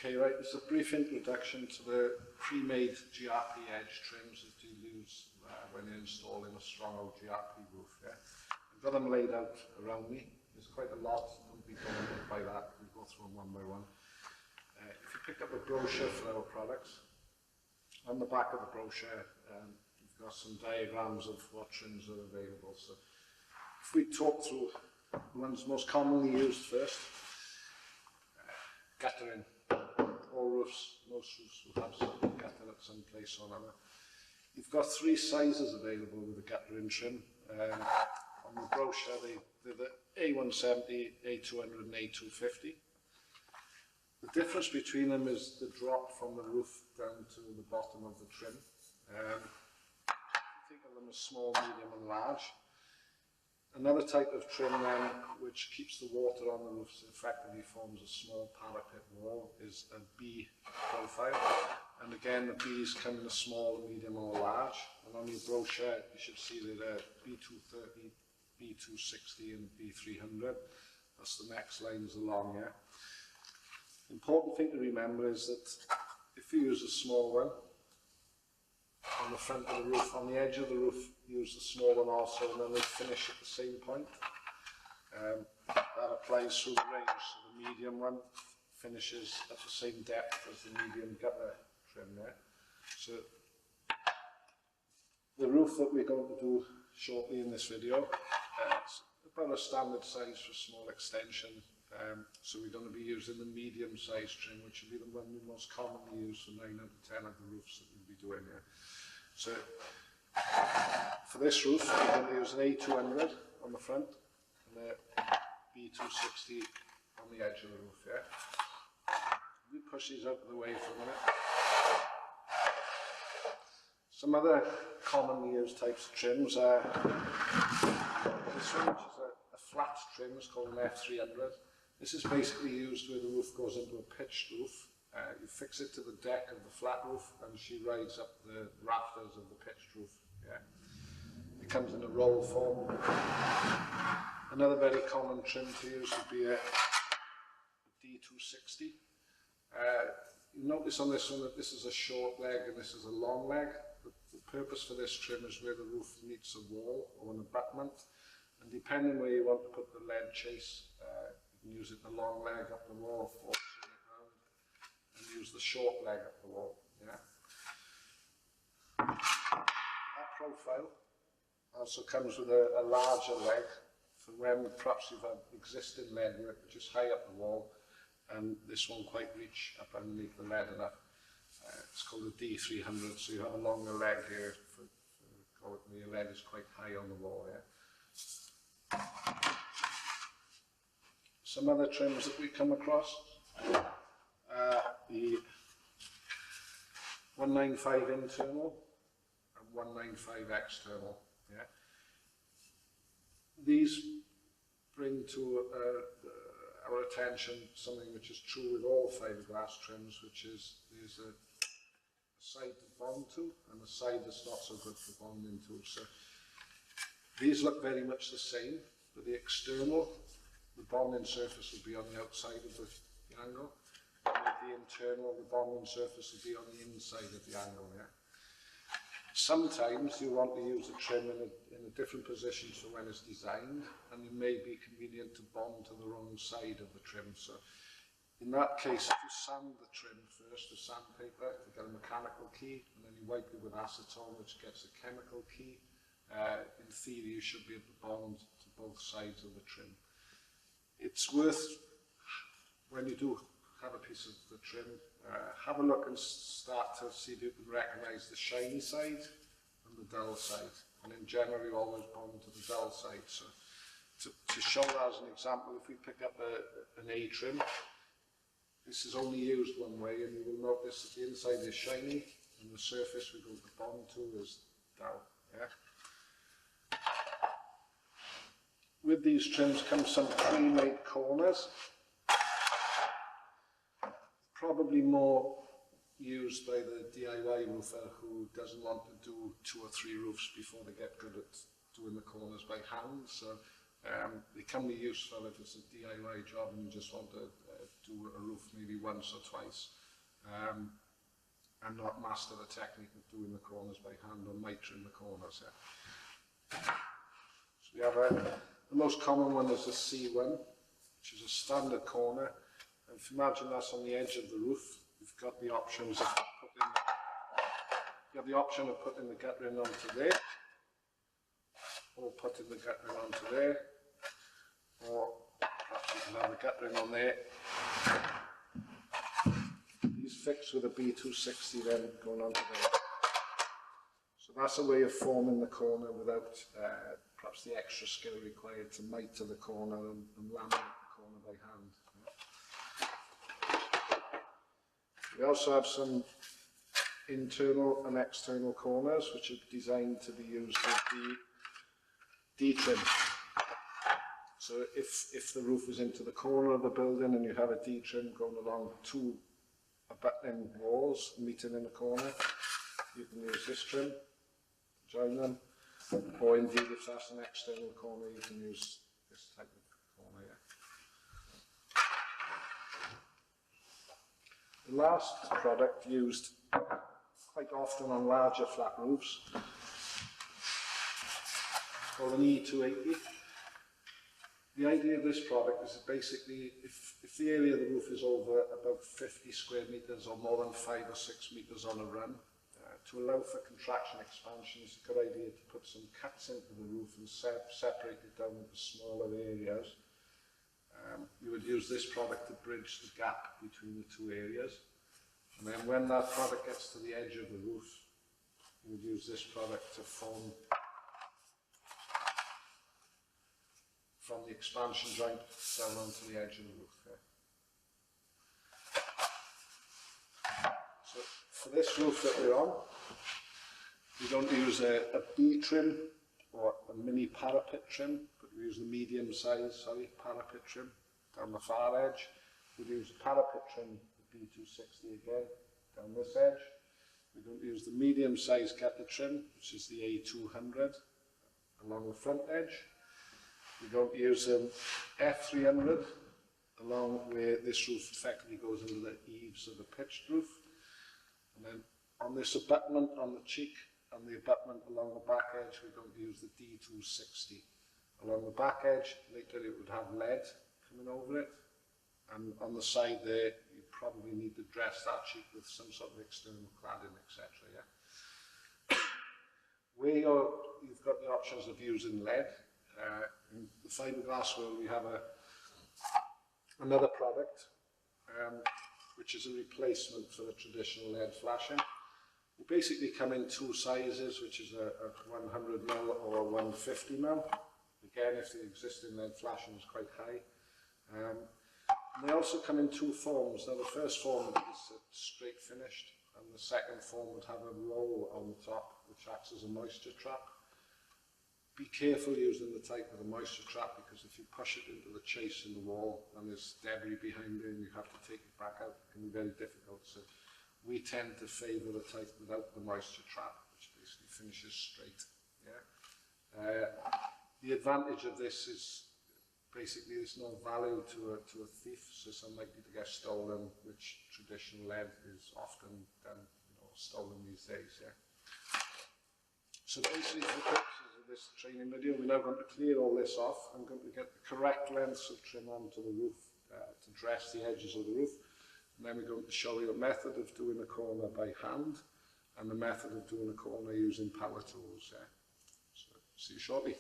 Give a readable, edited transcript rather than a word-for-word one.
Okay, right, just a brief introduction to the pre-made GRP edge trims that you use when you're installing a stronghold GRP roof. Yeah? I've got them laid out around me. There's quite a lot, don't be daunted by that, we'll go through them one by one. If you pick up a brochure for our products, on the back of the brochure you've got some diagrams of what trims are available. So if we talk through the ones most commonly used first, guttering. All roofs, most roofs will have some gutter at some place or another. You've got three sizes available with the guttering trim. On the brochure they're the A170, A200 and A250. The difference between them is the drop from the roof down to the bottom of the trim. Think of them as small, medium and large. Another type of trim then, which keeps the water on the roof, so effectively forms a small parapet wall, is a B profile. And again, the Bs come in a small, medium or large. And on your brochure, you should see that B230, B260 and B300. That's the next lines along here. Important thing to remember is that if you use a small one, on the front of the roof, on the edge of the roof, use the small one also, and then they finish at the same point. That applies through the range, so the medium one finishes at the same depth as the medium gutter trim there. So the roof that we're going to do shortly in this video, it's about a standard size for small extension. So we're going to be using the medium size trim, which will be the one we most commonly use for 9 out of 10 of the roofs that we'll be doing here. So for this roof, we're going to use an A200 on the front and a B260 on the edge of the roof. Yeah? We push these out of the way for a minute. Some other commonly used types of trims are this one, which is a flat trim, it's called an F300. This is basically used where the roof goes into a pitched roof. You fix it to the deck of the flat roof and she rides up the rafters of the pitched roof. Yeah. It comes in a roll form. Another very common trim to use would be a D260. You notice on this one that this is a short leg and this is a long leg. The purpose for this trim is where the roof meets a wall or an abutment. And depending where you want to put the lead chase, you can use it the long leg up the wall or swing it round and use the short leg up the wall. Yeah. That profile also comes with a larger leg for when perhaps you've had existing lead work which is high up the wall and this won't quite reach up underneath the lead enough. It's called a D300, so you have a longer leg here for when your lead is quite high on the wall. Yeah. Some other trims that we come across, the 195 internal and 195 external. Yeah. These bring to our attention something which is true with all fiberglass trims, which is there's a side to bond to and a side that's not so good for bonding to. So these look very much the same, but the external, the bonding surface will be on the outside of the angle, and with the internal, the bonding surface will be on the inside of the angle. Yeah? Sometimes you want to use the trim in a different position to when it's designed, and it may be convenient to bond to the wrong side of the trim. So in that case, if you sand the trim first with sandpaper to get a mechanical key, and then you wipe it with acetone, which gets a chemical key, in theory you should be able to bond to both sides of the trim. It's worth, when you do have a piece of the trim, have a look and start to see if you can recognise the shiny side and the dull side. And in general, you always bond to the dull side. So to show that as an example, if we pick up an A trim, this is only used one way, and you will notice that the inside is shiny and the surface we go to bond to is dull. Yeah? With these trims come some pre-made corners, probably more used by the DIY roofer who doesn't want to do 2 or 3 roofs before they get good at doing the corners by hand. So they can be useful if it's a DIY job and you just want to do a roof maybe once or twice, and not master the technique of doing the corners by hand or mitring the corners. Yeah. So we have the most common one is the C1, which is a standard corner. And if you imagine that's on the edge of the roof, you've got the options of putting the guttering onto there, or putting the guttering onto there, or perhaps you can have the guttering on there. These fixed with a B260 then going onto there. So that's a way of forming the corner without perhaps the extra skill required to mitre the corner and laminate the corner by hand. We also have some internal and external corners which are designed to be used with the D-trim. So if the roof is into the corner of the building and you have a D-trim going along two abutting walls meeting in the corner, you can use this trim to join them, or indeed if that's an external corner you can use this type of corner. Yeah. The last product used quite often on larger flat roofs, called an E280. The idea of this product is that basically if the area of the roof is over about 50 square metres or more than 5 or 6 metres on a run, to allow for contraction expansion, it's a good idea to put some cuts into the roof and separate it down into smaller areas. You would use this product to bridge the gap between the two areas. And then when that product gets to the edge of the roof, you would use this product to form from the expansion joint down onto the edge of the roof. Yeah. So for this roof that we're on, we don't use a B trim or a mini parapet trim, but we use the medium size, parapet trim down the far edge. We use the parapet trim, the B260 again, down this edge. We don't use the medium size gutter trim, which is the A200, along the front edge. We don't use an F300 along where this roof effectively goes into the eaves of the pitched roof. And then on this abutment on the cheek and the abutment along the back edge, we don't use the D260. Along the back edge, later it would have lead coming over it. And on the side there, you probably need to dress that cheek with some sort of external cladding, etc. Yeah? Where you've got the options of using lead, in the fiberglass world we have another product which is a replacement for the traditional lead flashing. They basically come in two sizes, which is a 100mm or a 150mm. Again, if the existing lead flashing is quite high. And they also come in two forms. Now the first form is straight finished, and the second form would have a roll on the top which acts as a moisture trap. Be careful using the type of the moisture trap, because if you push it into the chase in the wall and there's debris behind it and you have to take it back out, it can be very difficult. So we tend to favour the type without the moisture trap, which basically finishes straight. Yeah. The advantage of this is basically there's no value to a thief, so it's unlikely to get stolen, which traditional lead is often done, stolen these days. Yeah. So basically, for the purposes of this training video, we're now going to clear all this off. I'm going to get the correct lengths of trim onto the roof to dress the edges of the roof. And then we're going to show you a method of doing a corner by hand and the method of doing a corner using power tools. Yeah. So, see you shortly.